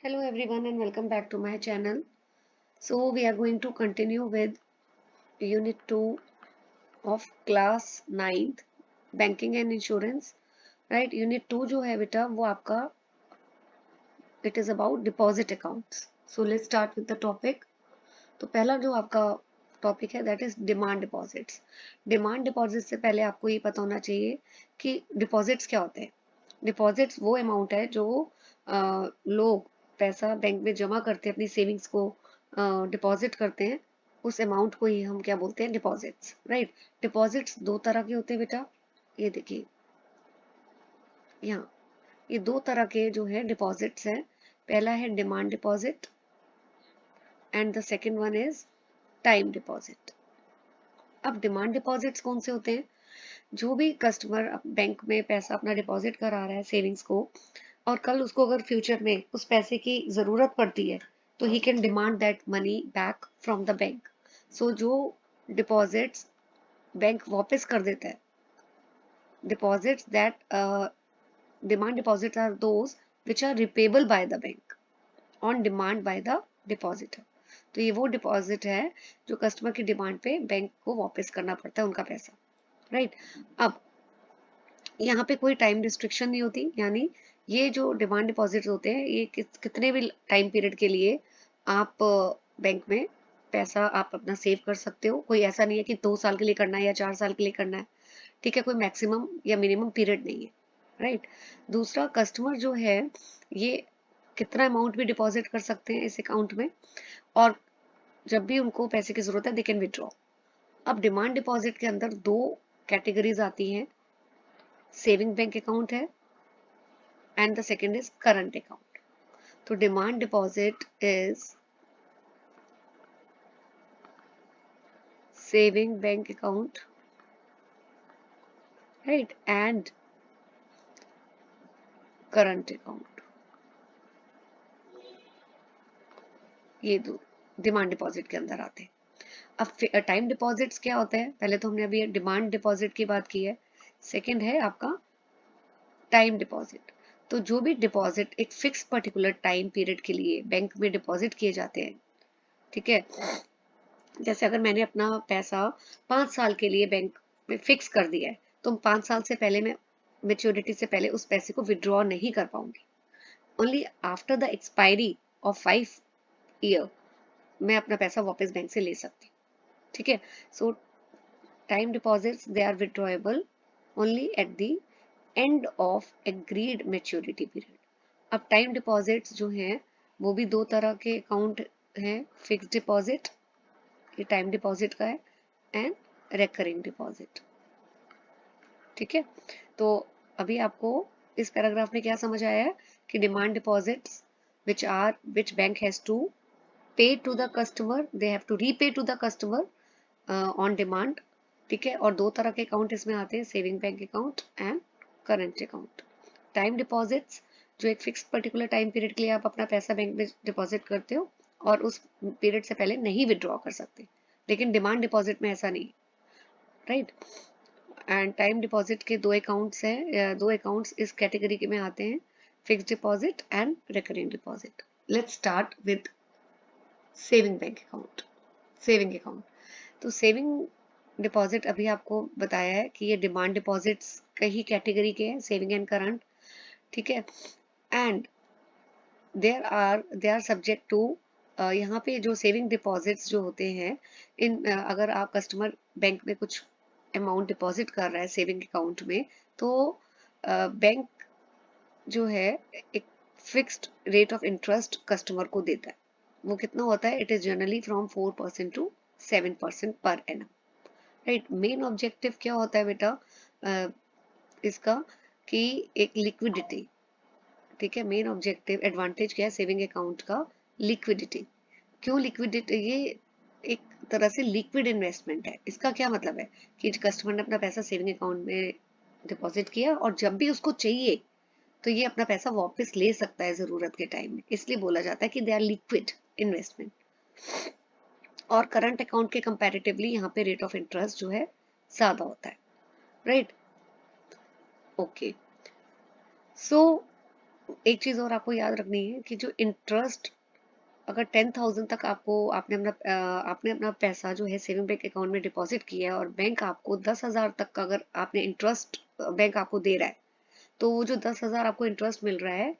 Hello everyone and welcome back to my channel. So we are going to continue with unit 2 of class 9th banking and insurance. Right, unit 2 जो है बेटा वो आपका it is about deposit accounts. So let's start with the topic. तो पहला जो आपका topic है that is demand deposits. Demand deposit से पहले आपको ये पता होना चाहिए कि डिपॉजिट्स क्या होते हैं. डिपॉजिट्स वो अमाउंट है जो लोग पैसा बैंक में जमा करते हैं, अपनी सेविंग्स को डिपॉजिट करते हैं. उस अमाउंट को ही हम क्या बोलते हैं, डिपॉजिट्स. राइट. डिपॉजिट्स दो तरह के होते हैं बेटा. ये देखिए यहाँ ये दो तरह के जो है डिपॉजिट्स हैं. पहला है demand deposit and the second one is time deposit. अब डिमांड डिपॉजिट्स कौन से होते हैं? जो भी कस्टमर बैंक में पैसा अपना डिपॉजिट करा रहा है सेविंग्स को, और कल उसको अगर फ्यूचर में उस पैसे की जरूरत पड़ती है तो ही can demand that money back from the bank. So जो डिपॉजिट्स बैंक वापस कर देता है, deposits that demand deposits are those which are repayable by the bank on demand by the depositor. तो ये वो डिपॉजिट है जो कस्टमर की डिमांड पे बैंक को वापस करना पड़ता है उनका पैसा. राइट. अब यहाँ पे कोई टाइम रिस्ट्रिक्शन नहीं होती, यानी ये जो डिमांड डिपॉजिट होते हैं ये कितने भी टाइम पीरियड के लिए आप बैंक में पैसा आप अपना सेव कर सकते हो. कोई ऐसा नहीं है कि 2 साल के लिए करना है या 4 साल के लिए करना है. ठीक है, कोई मैक्सिमम या मिनिमम पीरियड नहीं है. राइट. दूसरा, कस्टमर जो है ये कितना अमाउंट भी डिपॉजिट कर सकते हैं इस अकाउंट में, और जब भी उनको पैसे की जरूरत है दे कैन विड्रॉ. अब डिमांड डिपॉजिट के अंदर दो कैटेगरीज आती हैं. सेविंग बैंक अकाउंट है and the second is current account. तो demand deposit is saving bank account, right, and current account. ये दो डिमांड डिपॉजिट के अंदर आते हैं. अब टाइम डिपॉजिट्स क्या होते हैं? पहले तो हमने अभी डिमांड डिपॉजिट की बात की है. सेकेंड है आपका टाइम डिपॉजिट. तो जो भी डिपॉजिट एक फिक्स पर्टिकुलर टाइम पीरियड के लिए बैंक में डिपॉजिट किए जाते हैं, ठीक है, जैसे अगर मैंने अपना पैसा 5 साल के लिए बैंक में फिक्स कर दिया है तो 5 साल से पहले मैं मेच्योरिटी से पहले उस पैसे को विड्रॉ नहीं कर पाऊंगी. Only after the expiry of 5 year मैं अपना पैसा वापस बैंक से ले सकती. ठीक है. So time deposits they are withdrawable only at the end of agreed maturity period. अब टाइम डिपॉजिट्स जो हैं वो भी दो तरह के अकाउंट हैं. फिक्स्ड डिपॉजिट, ये टाइम डिपॉजिट का है, एंड रेकरिंग डिपॉजिट. ठीक है. तो अभी आपको इस पैराग्राफ में क्या समझ आया है कि demand deposits which bank has to pay to the customer, they have to repay to the customer on demand. ठीक है. और दो तरह के अकाउंट इसमें आते हैं, saving bank account and current account. Time deposits जो एक फिक्स पर्टिकुलर टाइम पीरियड के लिए आप अपना पैसा बैंक में डिपॉजिट करते हो और उस पीरियड से पहले नहीं विड्रॉ कर सकते. लेकिन डिमांड डिपॉजिट में ऐसा नहीं. राइट. एंड टाइम डिपॉजिट के दो अकाउंट्स हैं, दो अकाउंट्स इस कैटेगरी के में आते हैं, fixed deposit and recurring deposit. Let's start with saving bank account. Saving account. तो सेविंग डिपॉजिट अभी आपको बताया है कि ये डिमांड डिपॉजिट्स कई कैटेगरी के हैं, सेविंग एंड करंट. ठीक है. And they are subject to, यहाँ पे जो सेविंग डिपॉजिट्स जो होते हैं अगर आप कस्टमर बैंक में कुछ अमाउंट डिपॉजिट कर रहा है सेविंग अकाउंट में, तो बैंक जो है एक fixed rate of interest customer को देता है. वो कितना होता है? It is generally from 4% to 7% per annum. Right. Main objective क्या होता है बेटा इसका, कि एक लिक्विडिटी. ठीक है. मेन ऑब्जेक्टिव एडवांटेज क्या है सेविंग अकाउंट का? लिक्विडिटी. क्यों लिक्विडिटी? ये एक तरह से लिक्विड इन्वेस्टमेंट है. इसका क्या मतलब है कि कस्टमर ने अपना पैसा सेविंग अकाउंट में डिपॉजिट किया और जब भी उसको चाहिए तो ये अपना पैसा वापस ले सकता है जरूरत के टाइम में. इसलिए बोला जाता है कि दे आर लिक्विड इन्वेस्टमेंट. और करंट अकाउंट के कंपैरेटिवली यहाँ पे रेट ऑफ इंटरेस्ट जो है ज्यादा होता है. राइट. ओके. सो एक चीज और आपको याद रखनी है कि जो इंटरेस्ट, अगर 10,000 तक आपने अपना पैसा जो है सेविंग बैंक अकाउंट में डिपॉजिट किया है और बैंक आपको 10,000 तक का अगर आपने इंटरेस्ट बैंक आपको दे रहा है, तो वो जो 10,000 आपको इंटरेस्ट मिल रहा है,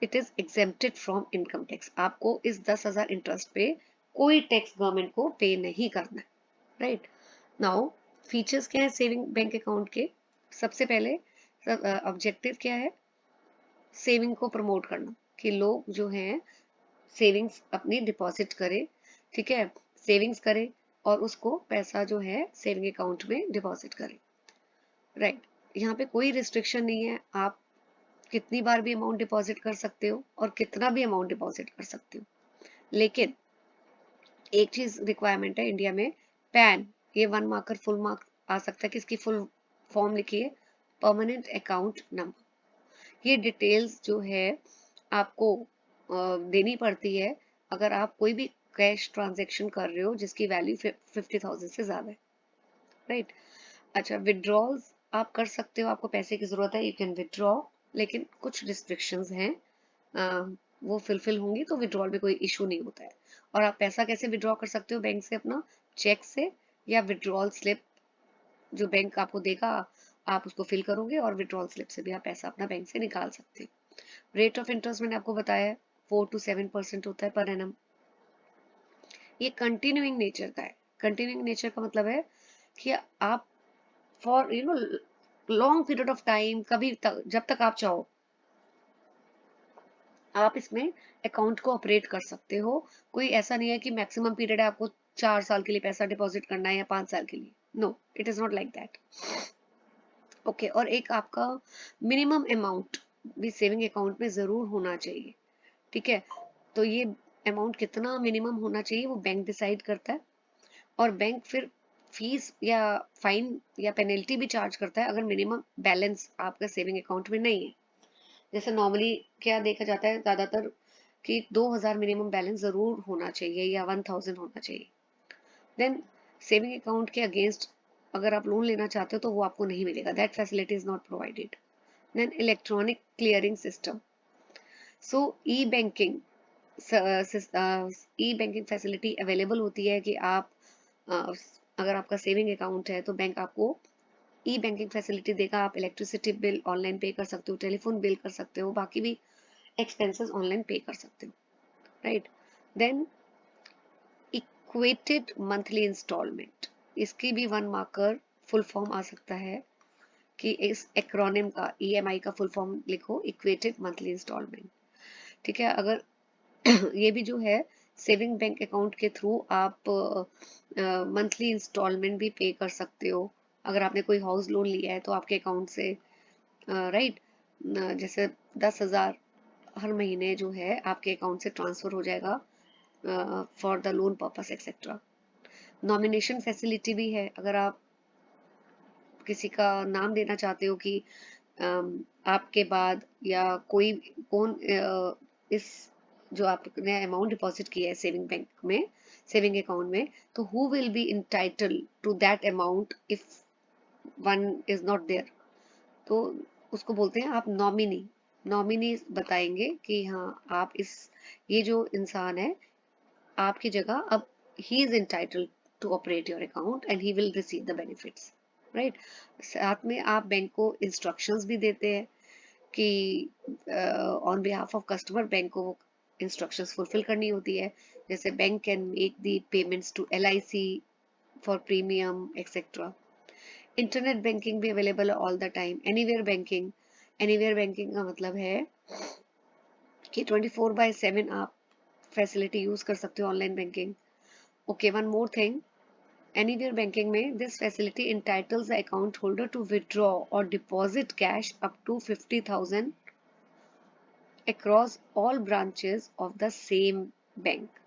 it is exempted from income tax. आपको इस 10,000 इंटरेस्ट पे कोई टैक्स गवर्नमेंट को पे नहीं करना है, राइट। नाउ फीचर्स क्या है सेविंग बैंक अकाउंट के? सबसे पहले ऑब्जेक्टिव क्या है? सेविंग को प्रमोट करना, कि लोग जो हैं सेविंग्स अपनी डिपॉजिट करें, ठीक है, सेविंग्स करें और उसको पैसा जो है सेविंग अकाउंट में डिपॉजिट करें, राइट। यहाँ पे कोई रिस्ट्रिक्शन नहीं है, आप कितनी बार भी अमाउंट डिपॉजिट कर सकते हो और कितना भी अमाउंट डिपॉजिट कर सकते हो। लेकिन एक चीज रिक्वायरमेंट है इंडिया में, पैन, ये 1 मार्कर फुल मार्क आ सकता है कि इसकी फुल फॉर्म लिखिए, परमानेंट अकाउंट नंबर। ये डिटेल्स जो है आपको देनी पड़ती है अगर आप कोई भी कैश ट्रांजेक्शन कर रहे हो जिसकी वैल्यू 50,000 से ज्यादा है, राइट। अच्छा, विड्रॉल्स आप कर सकते हो, आपको पैसे की जरूरत है, यू कैन विड्रॉ, लेकिन कुछ रिस्ट्रिक्शंस हैं, वो फुलफिल होंगी तो विड्रॉल में कोई इशू नहीं होता है। और आप पैसा कैसे विड्रॉ कर सकते हो बैंक से अपना? चेक से, या विड्रॉल स्लिप जो बैंक आपको देगा आप उसको फिल करोगे और विड्रॉल स्लिप से भी आप पैसा अपना बैंक से निकाल सकते हो। रेट ऑफ इंटरेस्ट मैंने आपको बताया है 4 to 7% होता है पर एनम। ये कंटिन्यूइंग नेचर का है। कंटिन्यूइंग नेचर का मतलब है कि आप for long period of time, कभी तक, जब तक आप चाहो आप इसमें अकाउंट को ऑपरेट कर सकते हो। कोई ऐसा नहीं है कि मैक्सिमम पीरियड है आपको 4 साल के लिए पैसा डिपॉजिट करना है या 5 साल के लिए। No, it is not like that. Okay, और एक आपका मिनिमम अमाउंट भी सेविंग अकाउंट में जरूर होना चाहिए, ठीक है। तो ये अमाउंट कितना मिनिमम होना चाहिए वो बैंक डिसाइड करता है, और बैंक फिर फीस या फाइन या पेनल्टी भी चार्ज करता है अगर मिनिमम बैलेंस आपका सेविंग अकाउंट में नहीं है। जैसे नॉर्मली क्या देखा जाता है ज्यादातर कि 2,000 मिनिमम बैलेंस जरूर होना चाहिए या 1,000 होना चाहिए। देन सेविंग अकाउंट के अगेंस्ट अगर आप लोन लेना चाहते हो तो वो आपको नहीं मिलेगा, that facility is not provided. Then electronic clearing system, so E banking, E banking facility available होती है कि आप अगर आपका सेविंग अकाउंट है तो बैंक आपको ई बैंकिंग फैसिलिटी देगा। आप इलेक्ट्रिसिटी बिल ऑनलाइन पे कर सकते हो, टेलीफोन बिल कर सकते हो, बाकी भी एक्सपेंसेस ऑनलाइन पे कर सकते हो, right. Then equated monthly instalment, इसकी भी 1 मार्कर फुल फॉर्म आ सकता है कि इस एक्रोनिम का ईएमआई का फुल फॉर्म लिखो, इक्वेटेड मंथली इंस्टॉलमेंट, ठीक है। अगर ये भी जो है सेविंग बैंक अकाउंट के थ्रू आप मंथली इंस्टॉलमेंट भी पे कर सकते हो। अगर आपने कोई हाउस लोन लिया है तो आपके अकाउंट से, राइट, जैसे 10,000 हर महीने जो है आपके अकाउंट से ट्रांसफर हो जाएगा for the loan purpose etcetera. Nomination facility भी है, अगर आप किसी का नाम देना चाहते हो कि आपके बाद या कोई कौन इस जो आपने अमाउंट डिपॉजिट किया है सेविंग बैंक में, सेविंग अकाउंट में, तो who will be entitle to that amount if one is not there, तो उसको बोलते हैं आप नॉमिनी। नॉमिनी बताएंगे कि हाँ आप इस, ये जो इंसान है आपकी जगह, अब he is entitled to operate your account and he will receive the benefits, right. साथ में आप बैंक को इंस्ट्रक्शंस भी देते हैं कि on behalf of customer bank को इंस्ट्रक्शंस फुलफिल करनी होती है। जैसे bank can make the payments to LIC for premium etcetera. Internet banking भी अवेलेबल है all the time. Anywhere banking, anywhere banking का मतलब है कि 24/7 आप फैसिलिटी यूज कर सकते हो online banking. Okay, one more thing, anywhere banking में this facility entitles the account holder to withdraw or deposit cash up to 50,000 across all branches of the same bank।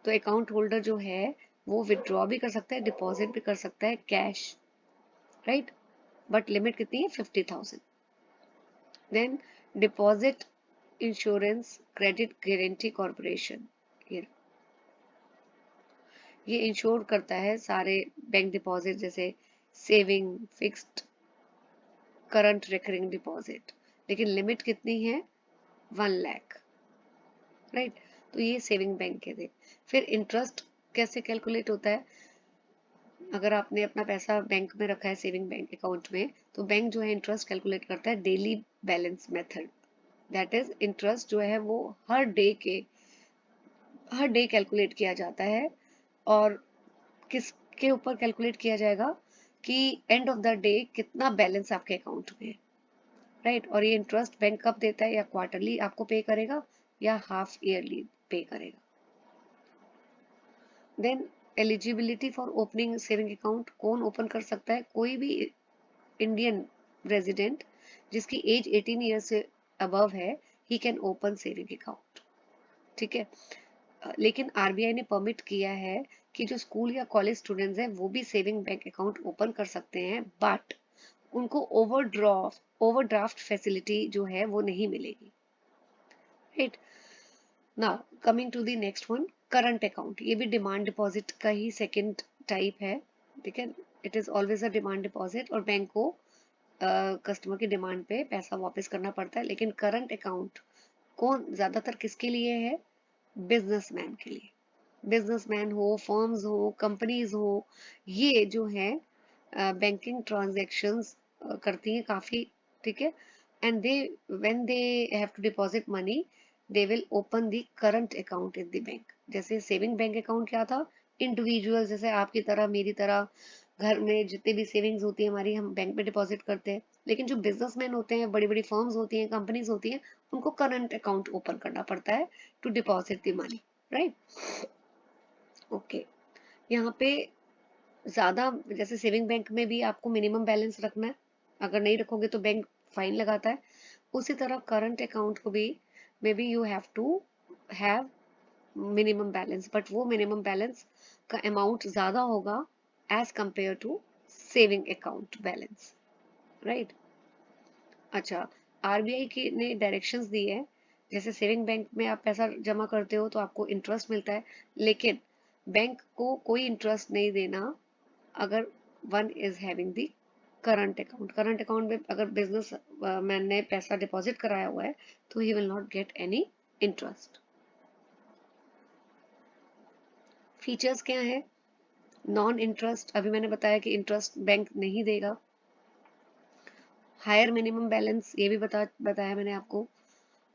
तो अकाउंट होल्डर जो है वो withdraw भी कर सकता है, deposit भी कर सकता है कैश, राइट, बट लिमिट कितनी है? 50,000। Then deposit insurance credit guarantee corporation, ये इंश्योर करता है सारे बैंक डिपॉजिट जैसे saving, fixed, current, recurring deposit. लेकिन लिमिट कितनी है, 1 लाख, राइट। तो ये सेविंग बैंक के थे। फिर इंटरेस्ट कैसे कैलकुलेट होता है, अगर आपने अपना पैसा बैंक में रखा है सेविंग बैंक अकाउंट में, तो बैंक जो है इंटरेस्ट कैलकुलेट करता है daily balance method. That is interest जो है वो हर डे कैलकुलेट किया जाता है। और किसके ऊपर कैलकुलेट किया जाएगा कि एंड ऑफ द डे कितना बैलेंस आपके अकाउंट में है, राइट। और ये इंटरेस्ट बैंक कब देता है, या क्वार्टरली आपको पे करेगा या हाफ ईयरली पे करेगा। Then eligibility for opening saving account, कौन ओपन कर सकता है, कोई भी इंडियन रेजिडेंट जिसकी एज 18 ईयर से अबव है, he can open saving account, ठीक है। लेकिन आरबीआई ने परमिट किया है कि जो स्कूल या कॉलेज स्टूडेंट्स हैं वो भी सेविंग बैंक अकाउंट ओपन कर सकते हैं, बट उनको ओवरड्राफ्ट फैसिलिटी जो है वो नहीं मिलेगी, right. Now coming to the next one, current account. ये भी डिमांड डिपॉजिट का ही सेकंड टाइप है, ठीक है। It is always a demand deposit और बैंक को कस्टमर की डिमांड पे पैसा वापस करना पड़ता है। लेकिन करंट अकाउंट कौन ज्यादातर किसके लिए है, बिजनेसमैन के लिए। बिजनेसमैन हो, फर्म्स हो, कंपनीज हो, ये जो है बैंकिंग ट्रांजैक्शंस करती हैं काफी, ठीक है। And they when they have to deposit money, they will open the current account in the bank. जैसे सेविंग बैंक अकाउंट क्या था, इंडिविजुअल जैसे आपकी तरह मेरी तरह घर में जितने भी सेविंग्स होती है हमारी, हम बैंक में डिपॉजिट करते हैं। लेकिन जो बिजनेसमैन होते हैं, बड़ी बड़ी फर्म्स होती हैं, कंपनीज होती हैं, उनको करंट अकाउंट ओपन करना पड़ता है to deposit the money, right. Okay, यहाँ पे ज्यादा, जैसे सेविंग बैंक में भी आपको मिनिमम बैलेंस रखना है, अगर नहीं रखोगे तो बैंक फाइन लगाता है। उसी तरह करंट अकाउंट को भी maybe you have to have minimum balance, but वो मिनिमम बैलेंस का अमाउंट ज्यादा होगा as compare to saving account balance, right. अच्छा, आरबीआई की ने डायरेक्शंस दी है, जैसे सेविंग बैंक में आप पैसा जमा करते हो तो आपको इंटरेस्ट मिलता है, लेकिन बैंक को कोई इंटरेस्ट नहीं देना अगर one is having the current account. Current account में अगर बिजनेस मैन ने पैसा डिपॉजिट कराया हुआ है तो he will not get any interest. Features क्या है, नॉन इंटरेस्ट, अभी मैंने बताया कि इंटरेस्ट बैंक नहीं देगा। हायर मिनिमम बैलेंस, ये भी बताया मैंने आपको।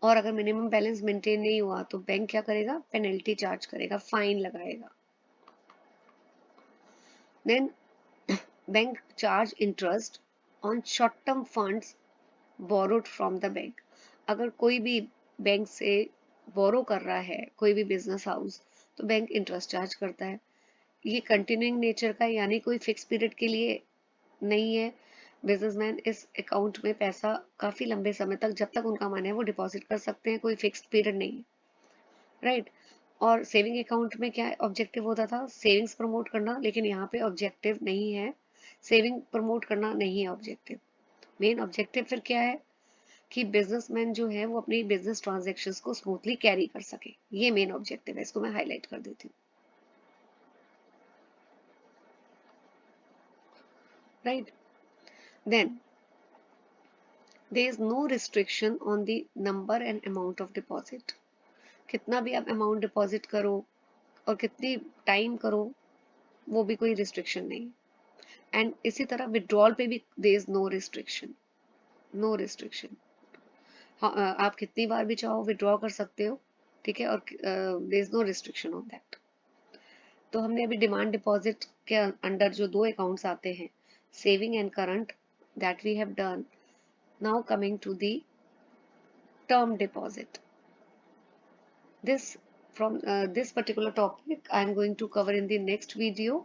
और अगर मिनिमम बैलेंस मेंटेन नहीं हुआ तो बैंक क्या करेगा, पेनल्टी चार्ज करेगा, फाइन लगाएगा। Then bank charge interest on short term funds borrowed from the bank. अगर कोई भी बैंक से बोरो कर रहा है, कोई भी बिजनेस हाउस, तो बैंक इंटरेस्ट चार्ज करता है। ये कंटिन्यूइंग नेचर का, यानी कोई फिक्स पीरियड के लिए नहीं है। बिजनेसमैन इस अकाउंट में पैसा काफी लंबे समय तक, जब तक उनका मन है, वो डिपॉजिट कर सकते हैं, कोई फिक्स्ड पीरियड नहीं है, राइट। और सेविंग अकाउंट में क्या ऑब्जेक्टिव होता था, सेविंग्स प्रमोट करना, लेकिन यहाँ पे ऑब्जेक्टिव नहीं है, सेविंग प्रमोट करना नहीं है ऑब्जेक्टिव। मेन ऑब्जेक्टिव फिर क्या है कि बिजनेसमैन जो है वो अपनी बिजनेस ट्रांजैक्शंस को स्मूथली कैरी कर सके, ये मेन ऑब्जेक्टिव है। इसको मैं हाईलाइट कर देती हूँ, right. Then there is no restriction on the number and amount of deposit. कितना भी आप अमाउंट डिपॉजिट करो और कितनी टाइम करो, वो भी कोई रिस्ट्रिक्शन नहीं। एंड इसी तरह विड्रॉल पे भी there is no restriction, no restriction. आप कितनी बार भी चाहो विड्रॉ कर सकते हो, ठीक है। और there is no restriction on that. तो हमने अभी डिमांड डिपॉजिट के अंडर जो दो अकाउंट्स आते हैं, saving and current, that we have done. Now coming to the term deposit, this this particular topic I am going to cover in the next video,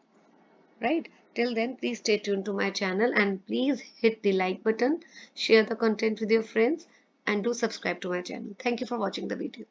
right. Till then, please stay tuned to my channel and please hit the like button, share the content with your friends, and do subscribe to my channel. Thank you for watching the video.